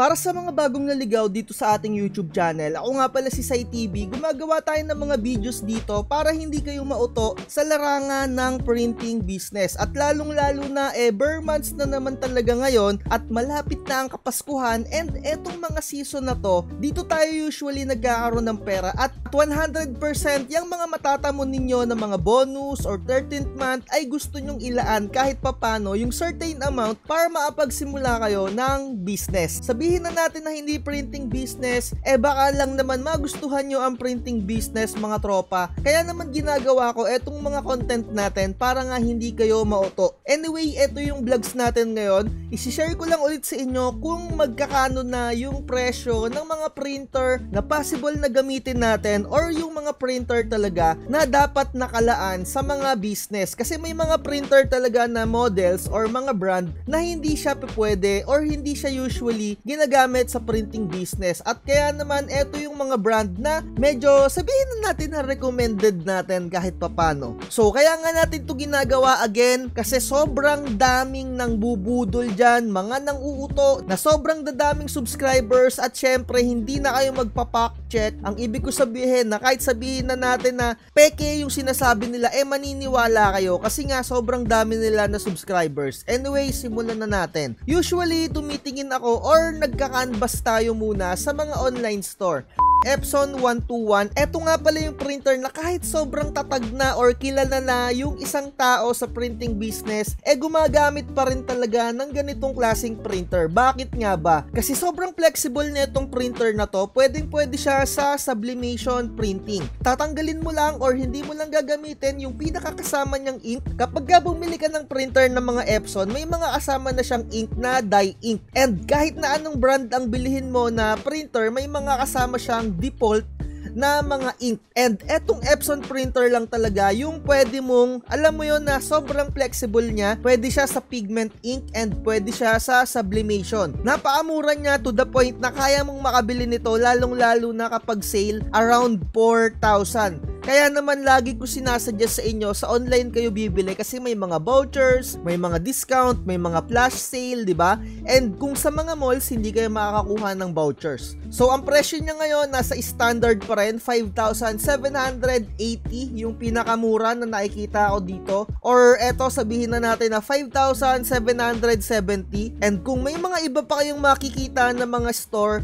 Para sa mga bagong naligaw dito sa ating YouTube channel, ako nga pala si Sai TV. Gumagawa tayo ng mga videos dito para hindi kayo mauto sa larangan ng printing business. At lalong-lalo na bare months na naman talaga ngayon at malapit na ang Kapaskuhan, and etong mga season na to, dito tayo usually nagkakaroon ng pera at 100% yung mga matatamon ninyo na mga bonus or 13th month ay gusto nyong ilaan kahit papano yung certain amount para maapagsimula kayo ng business. Sabihin na natin na hindi printing business, baka lang naman magustuhan nyo ang printing business mga tropa. Kaya naman ginagawa ko etong mga content natin para nga hindi kayo mauto. Anyway, eto yung vlogs natin ngayon. Isishare ko lang ulit sa inyo kung magkakano na yung presyo ng mga printer na possible na gamitin natin or yung mga printer talaga na dapat nakalaan sa mga business. Kasi may mga printer talaga na models or mga brand na hindi siya pwede or hindi siya usually ginagamit sa printing business. At kaya naman eto yung mga brand na medyo sabihin na natin na recommended natin kahit papano. So kaya nga natin to ginagawa again kasi sobrang daming nang bubudol dyan, mga nang uuto na sobrang dadaming subscribers at syempre hindi na kayo magpapak check. Ang ibig ko sabihin na kahit sabihin na natin na peke yung sinasabi nila, maniniwala kayo kasi nga sobrang dami nila na subscribers. Anyway, simulan na natin. Usually tumitingin ako or nagka-canvas tayo muna sa mga online store. Epson 121, eto nga pala yung printer na kahit sobrang tatag na or kilala na yung isang tao sa printing business, gumagamit pa rin talaga ng ganitong klaseng printer. Bakit nga ba? Kasi sobrang flexible na itong printer na to, pwede siya sa sublimation printing. Tatanggalin mo lang or hindi mo lang gagamitin yung pinakakasama niyang ink. Kapag bumili ka ng printer ng mga Epson, may mga kasama na siyang ink na dye ink. And kahit na anong brand ang bilihin mo na printer, may mga kasama siyang default na mga ink. And etong Epson printer lang talaga yung pwede mong, alam mo yon na sobrang flexible niya. Pwede siya sa pigment ink and pwede siya sa sublimation. Napakamura niya to the point na kaya mong makabili nito lalong-lalo na kapag sale around 4,000. Kaya naman lagi ko sinasuggest sa inyo sa online kayo bibili kasi may mga vouchers, may mga discount, may mga flash sale, di ba? And kung sa mga malls hindi kayo makakakuha ng vouchers. So ang presyo niya ngayon nasa standard pa rin, 5,780 yung pinakamura na nakikita ko dito. Or eto sabihin na natin na 5,770. And kung may mga iba pa kayong makikita na mga store,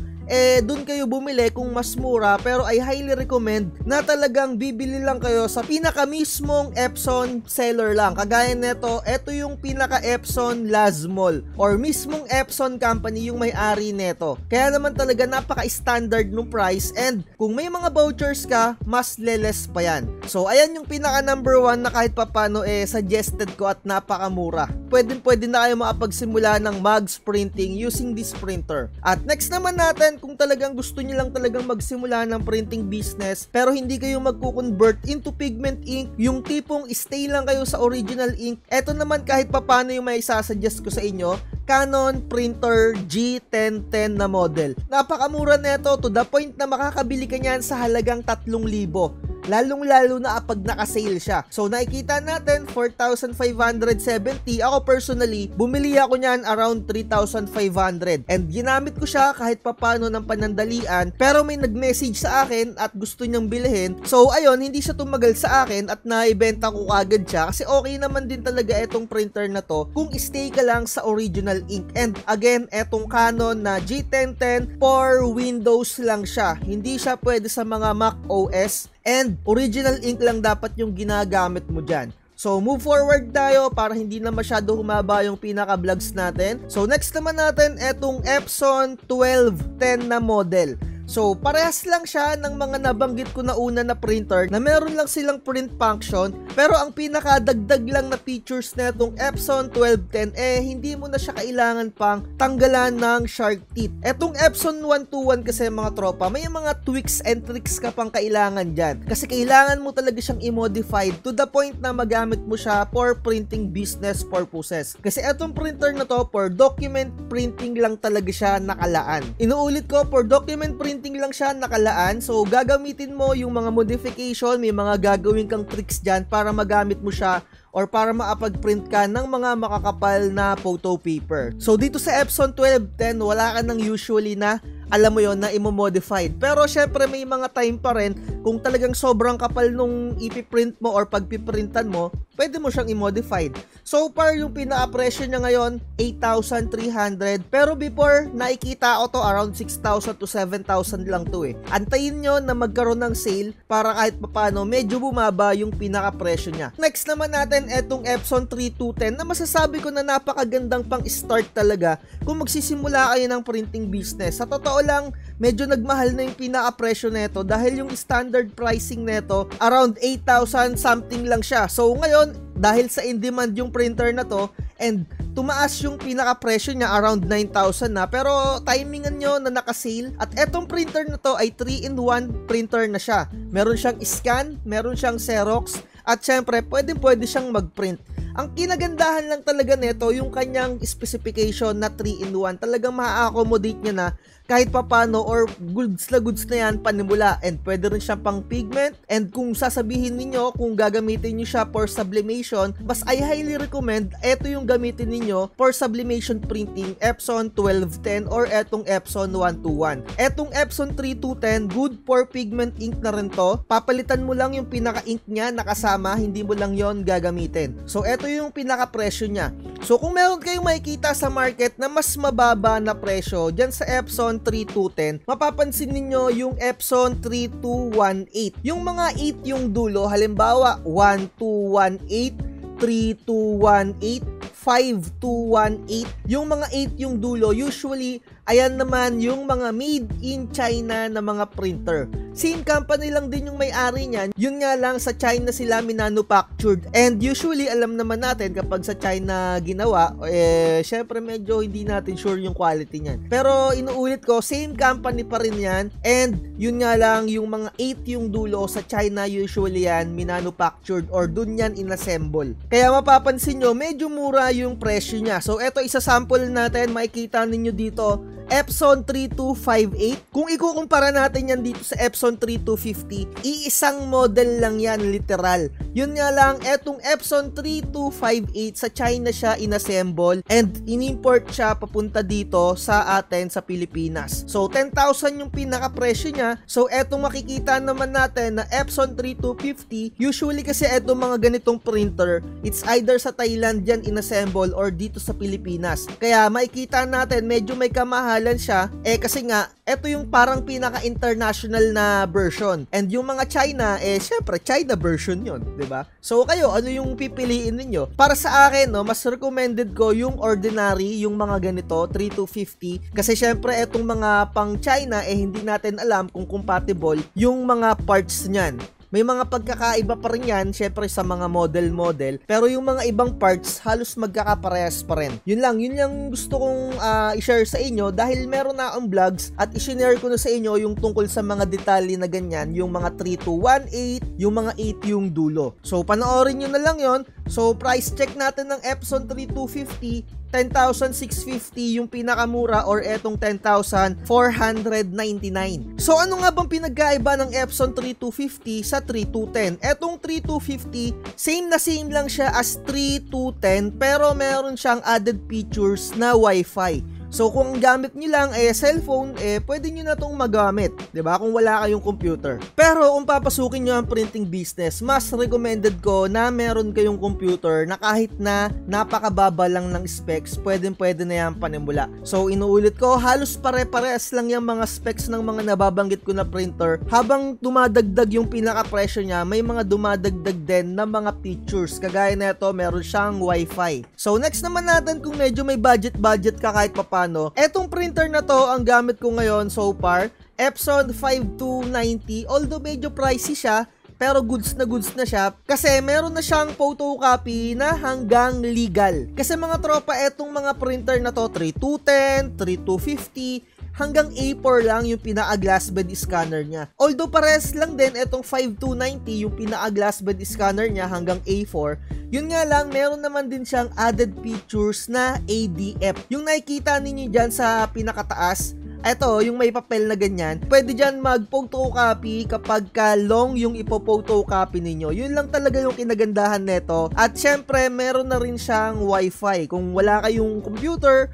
dun kayo bumili kung mas mura, pero I highly recommend na talagang bibili lang kayo sa pinaka mismong Epson seller lang. Kagaya neto, eto yung pinaka Epson Lazmall or mismong Epson company yung may-ari neto. Kaya naman talaga napaka-standard nung price, and kung may mga vouchers ka, mas leles pa yan. So ayan yung pinaka number 1 na kahit papano suggested ko at napakamura. Pwede na kayo makapagsimula ng mugs printing using this printer. At next naman natin, kung talagang gusto niyo lang talagang magsimula ng printing business pero hindi kayo magko-convert into pigment ink, yung tipong stay lang kayo sa original ink, eto naman kahit papano yung may sasuggest ko sa inyo, Canon printer G1010 na model. Napakamura nito to the point na makakabili ka niyan sa halagang 3,000. Lalong-lalo na kapag naka-sale siya. So nakikita natin 4,570. Ako personally, bumili ako niyan around 3,500. And ginamit ko siya kahit papano ng panandalian. Pero may nag-message sa akin at gusto niyang bilhin. So ayun, hindi siya tumagal sa akin at naibenta ko agad siya. Kasi okay naman din talaga itong printer na to kung stay ka lang sa original ink. And again, etong Canon na G1010 for Windows lang siya. Hindi siya pwede sa mga Mac OS. And original ink lang dapat yung ginagamit mo dyan. So move forward tayo para hindi na masyado humaba yung pinaka-vlogs natin. So next naman natin etong Epson 1210 na model. So parehas lang siya ng mga nabanggit ko na una na printer na meron lang silang print function, pero ang pinakadagdag lang na features na itong Epson 1210 hindi mo na siya kailangan pang tanggalan ng shark teeth. Etong Epson 121 kasi mga tropa, may mga tweaks and tricks ka pang kailangan dyan kasi kailangan mo talaga siyang i-modify to the point na magamit mo siya for printing business purposes. Kasi etong printer na to for document printing lang talaga siya nakalaan. Inuulit ko, for document printing printing lang siya nakalaan. So gagamitin mo yung mga modification, may mga gagawin kang tricks dyan para magamit mo siya or para makapag-print ka ng mga makakapal na photo paper. So dito sa Epson 1210, wala ka nang usually na alam mo yon na imo-modified. Pero syempre may mga time pa rin kung talagang sobrang kapal nung ipiprint mo or pagpiprintan mo, pwede mo siyang i-modified. So far yung pinaka-presyo niya ngayon 8,300, pero before nakikita ko to around 6,000 to 7,000 lang to eh. Antayin nyo na magkaroon ng sale para kahit papano medyo bumaba yung pinaka-presyo niya. Next naman natin etong Epson 3210 na masasabi ko na napakagandang pang start talaga kung magsisimula kayo ng printing business. Sa totoo lang, medyo nagmahal na yung pinaka-presyo neto dahil yung standard pricing neto around 8,000 something lang siya. So ngayon, dahil sa in-demand yung printer na to and tumaas yung pinaka-presyo niya around 9,000 na, pero timingan nyo na naka-sale at etong printer na to ay 3-in-1 printer na siya. Meron siyang scan, meron siyang Xerox at syempre pwede siyang mag-print. Ang kinagandahan lang talaga nito yung kanyang specification na 3-in-1. Talagang ma-accommodate niya na kahit papano or goods na yan panimula, and pwede rin siya pang pigment. And kung sasabihin niyo kung gagamitin niyo siya for sublimation, mas I highly recommend eto yung gamitin niyo for sublimation printing, Epson 1210 or etong Epson 121. Etong Epson 3210 good for pigment ink na rin to. Papalitan mo lang yung pinaka ink niya nakasama, hindi mo lang yon gagamitin. So eto yung pinaka presyo niya. So kung meron kayong makikita sa market na mas mababa na presyo diyan sa Epson 3210, mapapansin niyo yung Epson 3218. Yung mga 8 yung dulo, halimbawa 1218, 3218, 5218, yung mga 8 yung dulo, usually ayan naman yung mga made in China na mga printer. Same company lang din yung may-ari niyan, yun nga lang sa China sila minanufactured. And usually alam naman natin kapag sa China ginawa, syempre medyo hindi natin sure yung quality niyan. Pero inuulit ko, same company pa rin yan, and yun nga lang yung mga 8 yung dulo sa China usually yan minanufactured or dun yan inassemble. Kaya mapapansin nyo, medyo mura yung presyo niya. So eto, isa sample natin, makikita ninyo dito Epson 3258. Kung ikukumpara natin yan dito sa Epson 3250, iisang model lang yan, literal. Yun nga lang, etong Epson 3258 sa China siya inassemble and inimport siya papunta dito sa atin sa Pilipinas. So 10,000 yung pinaka-presyo niya. So etong makikita naman natin na Epson 3250, usually kasi etong mga ganitong printer, it's either sa Thailand yan inassemble or dito sa Pilipinas. Kaya makikita natin medyo may kamahalan siya, kasi nga eto yung parang pinaka-international na version. And yung mga China, syempre China version yun, 'di ba? So kayo, ano yung pipiliin ninyo? Para sa akin, no, mas recommended ko yung ordinary, yung mga ganito 3250, kasi syempre etong mga pang China hindi natin alam kung compatible yung mga parts niyan. May mga pagkakaiba pa rin yan, syempre sa mga model, pero yung mga ibang parts halos magkakaparehas pa rin. Yun lang gusto kong i-share sa inyo dahil meron na akong vlogs at i-share ko na sa inyo yung tungkol sa mga detalye na ganyan, yung mga 3218, yung mga 8 yung dulo. So panoorin nyo na lang yon. So price check natin ng Epson 3250, 10,650 yung pinakamura or etong 10,499. So ano nga bang pinagkaiba ng Epson 3250 sa 3210? Etong 3250, same lang siya as 3210 pero meron siyang added features na Wi-Fi. So kung ang gamit nyo lang cellphone, pwede nyo na itong magamit, 'di ba? Kung wala kayong computer. Pero kung papasukin nyo ang printing business, mas recommended ko na meron kayong computer na kahit na napakababa lang ng specs, pwede na yan panimula. So inuulit ko, halos pare-parehas lang yung mga specs ng mga nababanggit ko na printer. Habang dumadagdag yung pinaka-presyo niya, may mga dumadagdag din na mga features. Kagaya na ito, meron siyang Wi-Fi. So next naman natin, kung medyo may budget ka kahit paano, etong printer na to ang gamit ko ngayon so far, Epson 5290. Although medyo pricey siya, pero goods na siya kasi meron na siyang photocopy na hanggang legal. Kasi mga tropa, etong mga printer na to 3210, 3250, hanggang A4 lang yung pinaka-glass bed scanner niya. Although pares lang din etong 5290 yung pinaka-glass bed scanner niya hanggang A4, yun nga lang meron naman din siyang added features na ADF. Yung nakikita ninyo dyan sa pinakataas, Ito, yung may papel na ganyan, pwede dyan mag-photocopy kapag ka long yung ipo-photocopy ninyo. Yun lang talaga yung kinagandahan nito. At syempre, meron na rin siyang wifi. Kung wala kayong computer,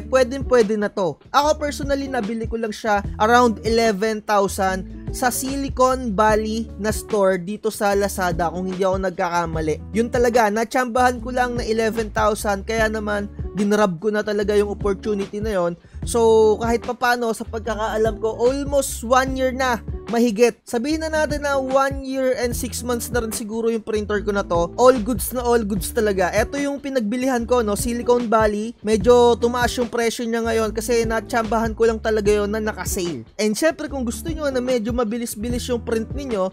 pwede na to. Ako personally, nabili ko lang siya around 11,000 sa Silicon Valley na store dito sa Lazada kung hindi ako nagkakamali. Yun talaga, natsambahan ko lang na 11,000 kaya naman dinrab ko na talaga yung opportunity na yon. So kahit papano sa pagkakaalam ko, almost 1 year na mahigit. Sabihin na natin na 1 year and 6 months na rin siguro yung printer ko na to. All goods na all goods talaga. Ito yung pinagbilihan ko, no, Silicon Valley. Medyo tumaas yung presyo niya ngayon kasi natsambahan ko lang talaga yon na naka-sale. And syempre kung gusto nyo na medyo mabilis-bilis yung print ninyo,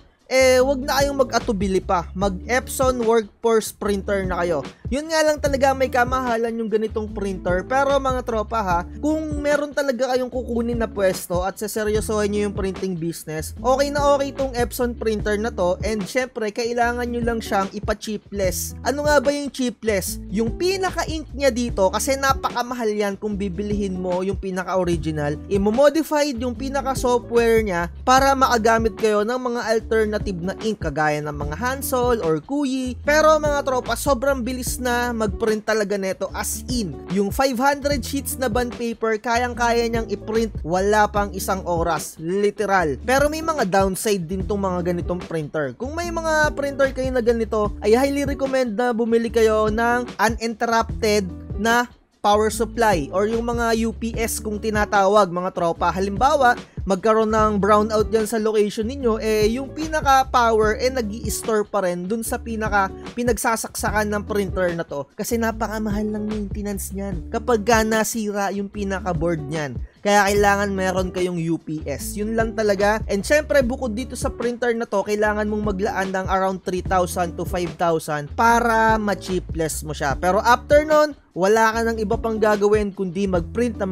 wag na kayong mag-atubili pa. Mag-Epson Workforce printer na kayo. Yun nga lang talaga may kamahalan yung ganitong printer. Pero mga tropa ha, kung meron talaga kayong kukunin na pwesto at seseryosohin nyo yung printing business, okay na okay tong Epson printer na to. And syempre, kailangan nyo lang siyang ipa-chipless. Ano nga ba yung chipless? Yung pinaka-ink niya dito, kasi napakamahal yan kung bibilihin mo yung pinaka-original. I-modified yung pinaka-software niya para makagamit kayo ng mga alternative na ink kagaya ng mga Hansol or Kuyi. Pero mga tropa, sobrang bilis na mag-print talaga neto, as in. Yung 500 sheets na bond paper, kayang-kaya niyang i-print wala pang 1 oras. Literal. Pero may mga downside din tong mga ganitong printer. Kung may mga printer kayo na ganito, ay highly recommend na bumili kayo ng uninterrupted na power supply or yung mga UPS kung tinatawag, mga tropa. Halimbawa, magkaroon ng brownout dyan sa location ninyo, yung pinaka-power nag-i-store pa rin dun sa pinagsasaksakan ng printer na to. Kasi napakamahal ng maintenance niyan kapag nasira yung pinaka-board niyan. Kaya kailangan meron kayong UPS. Yun lang talaga. And syempre, bukod dito sa printer na to, kailangan mong maglaan ng around 3,000 to 5,000 para ma-chipless mo siya. Pero after nun, wala ka ng iba pang gagawin kundi magprint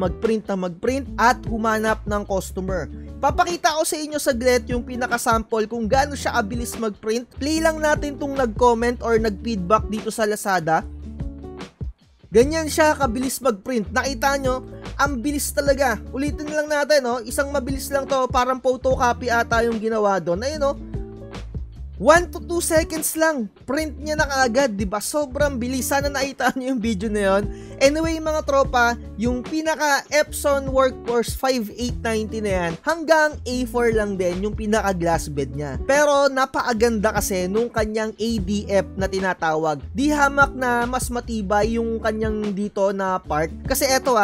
at humanap ng customer. Papakita ko sa inyo saglit yung pinaka-sample kung gaano siya kabilis mag-print. Play lang natin tong nag-comment or nag-feedback dito sa Lazada. Ganyan siya kabilis mag-print. Nakita nyo? Ang bilis talaga. Ulitin lang natin, no? Isang mabilis lang to. Parang photocopy ata yung ginawa doon. Ayun, no? 1 to 2 seconds lang. Print niya na kaagad, diba? Sobrang bilis. Sana nakita nyo yung video na yun. Anyway, mga tropa, yung pinaka Epson Workforce 5890 na yan, hanggang A4 lang din yung pinaka glass bed niya. Pero napakaganda kasi nung kanyang ADF na tinatawag. Di hamak na mas matibay yung kanyang dito na part. Kasi eto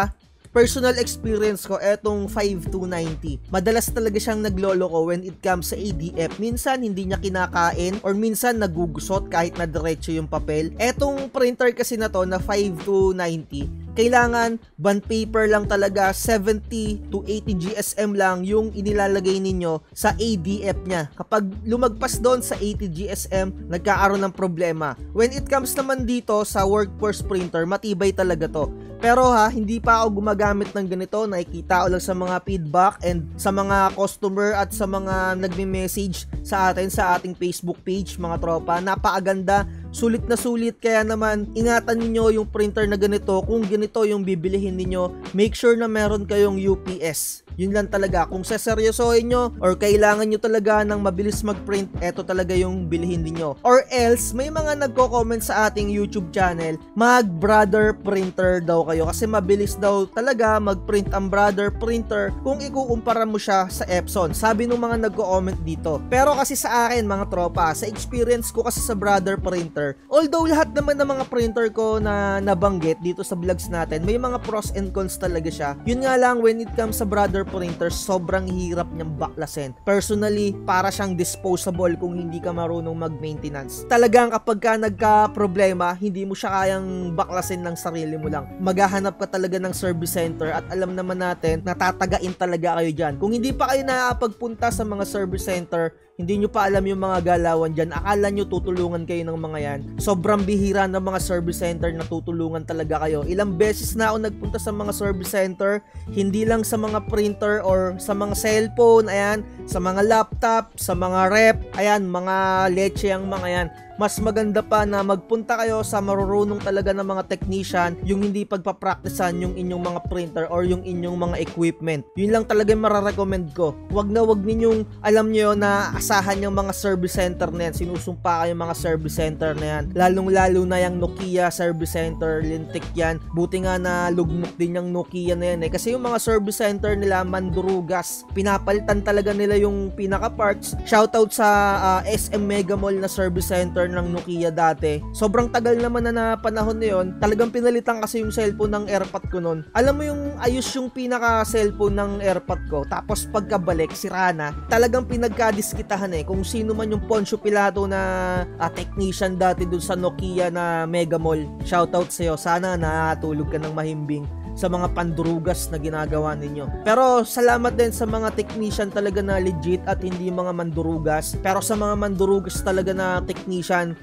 personal experience ko, etong 5290. Madalas talaga siyang nagloloko when it comes sa ADF. Minsan hindi niya kinakain or minsan nagugusot kahit na diretso yung papel. Etong printer kasi na to na 5290, kailangan bond paper lang talaga, 70 to 80 GSM lang yung inilalagay ninyo sa ADF niya. Kapag lumagpas doon sa 80 GSM, nagkakaroon ng problema. When it comes naman dito sa Workforce printer, matibay talaga to. Pero hindi pa ako gumagamit ng ganito. Nakikita ko lang sa mga feedback and sa mga customer at sa mga nagme-message sa atin sa ating Facebook page, mga tropa. Napakaganda, sulit na sulit. Kaya naman, ingatan niyo yung printer na ganito. Kung ganito yung bibilihin niyo, make sure na meron kayong UPS. Yun lang talaga. Kung seseryosohin nyo or kailangan nyo talaga ng mabilis mag-print, eto talaga yung bilhin niyo. Or else, may mga nagko-comment sa ating YouTube channel, mag-brother printer daw kayo kasi mabilis daw talaga mag-print ang brother printer kung ikukumpara mo siya sa Epson. Sabi ng mga nagko-comment dito. Pero kasi sa akin, mga tropa, sa experience ko kasi sa brother printer, although lahat naman ng mga printer ko na nabanggit dito sa vlogs natin, may mga pros and cons talaga siya. Yun nga lang, when it comes sa brother printer, sobrang hirap niyang baklasin. Personally, para siyang disposable kung hindi ka marunong mag-maintenance. Talagang kapag ka nagka-problema, hindi mo siya kayang baklasin ng sarili mo lang. Maghahanap ka talaga ng service center at alam naman natin, natatagain talaga kayo dyan. Kung hindi pa kayo nakapagpunta sa mga service center, hindi nyo pa alam yung mga galawan dyan, akala nyo tutulungan kayo ng mga yan. Sobrang bihira ng mga service center na tutulungan talaga kayo. Ilang beses na ako nagpunta sa mga service center, hindi lang sa mga printer or sa mga cellphone, ayan, sa mga laptop, sa mga rep, ayan, mga leche ang mga yan. mas maganda pa na magpunta kayo sa marurunong talaga ng mga technician, yung hindi pagpapraktisan yung inyong mga printer or yung inyong mga equipment. Yun lang talaga yung mararecommend ko. Wag ninyong alam nyo na asahan yung mga service center na yan. Sinusumpa kayo mga service center na yan. Lalong-lalo na yung Nokia service center, lintik yan. Buti nga na lugmok din yung Nokia na yan Kasi yung mga service center nila, mandurugas. Pinapalitan talaga nila yung pinaka-parts. Shoutout sa SM Mega Mall na service center ng Nokia dati. Sobrang tagal naman na panahon na yun. Talagang pinalitan kasi yung cellphone ng AirPod ko nun. Alam mo yung ayos yung pinaka-cellphone ng AirPod ko. Tapos pagkabalik, sira na. Talagang pinagkadiskitahan kung sino man yung Poncio Pilato na technician dati dun sa Nokia na Mega Mall. Shoutout sa'yo. Sana natulog ka ng mahimbing sa mga pandurugas na ginagawa ninyo. Pero salamat din sa mga technician talaga na legit at hindi mga mandurugas. Pero sa mga mandurugas talaga na technician,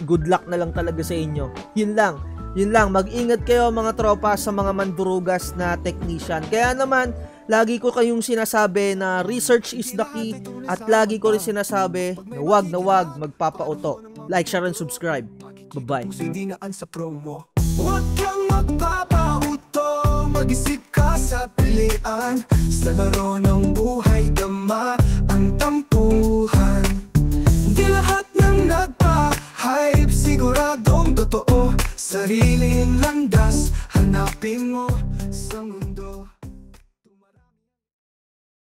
good luck na lang talaga sa inyo. Yun lang, mag-ingat kayo mga tropa sa mga mandurugas na technician. Kaya naman, lagi ko kayong sinasabi na research is the key at lagi ko rin sinasabi na wag magpapauto. Like, share, and subscribe. Bye-bye. Huwag kang magpapauto, mag-isip ka sa pilian. Sa laro ng buhay, dama ang tampuhan. Di lahat ng nagpa-hype, siguradong totoo. Sariling landas, hanapin mo sa mundo.